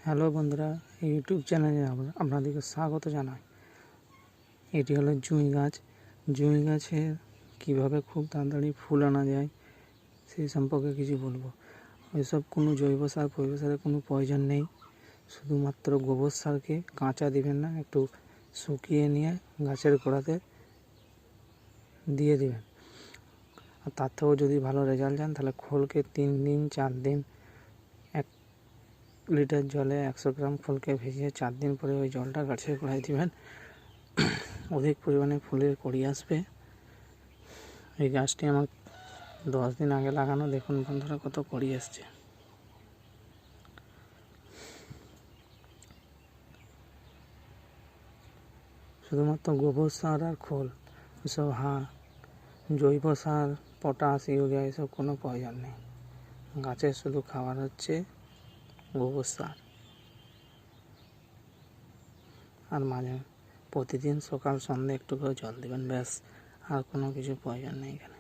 Hello বন্ধুরা, YouTube চ্যানেলে আপনাদেরকে স্বাগত জানাই। এটি হলো জুঁই গাছ। জুঁই গাছের কীভাবে খুব তাড়াতাড়ি ফুল আনা যায় সেই সম্পর্কে কিছু বলবো। ওইসব কোনো জৈব সার সারের কোনো প্রয়োজন নেই। শুধুমাত্র গোবর সারকে কাঁচা দিবেন না, একটু শুকিয়ে নিয়ে গাছের গোড়াতে দিয়ে দিবেন। আর তার থেকেও যদি ভালো রেজাল্ট চান তাহলে খোলকে 3 দিন 4 দিন 1 লিটার জলে 100 গ্রাম খোলকে ভিজিয়ে 4 দিন পরে ওই জলটা গাছের গোড়ায় দিবেন। অধিক পরিমাণে ফুলের কড়ি আসবে। এই গাছটি আমার 10 দিন আগে লাগানো। দেখুন বন্ধুরা কত কড়ি আসছে। শুধুমাত্র গোবর সার আর খোল, এসব জৈব সার, পটাশ, ইউরিয়া এসব কোনো প্রয়োজন নেই। গাছের শুধু খাবার হচ্ছে গোবর সার। আর প্রতিদিন সকাল সন্ধ্যে একটু করে জল দেবেন, ব্যাস। আর কোনো কিছু প্রয়োজন নেই এখানে।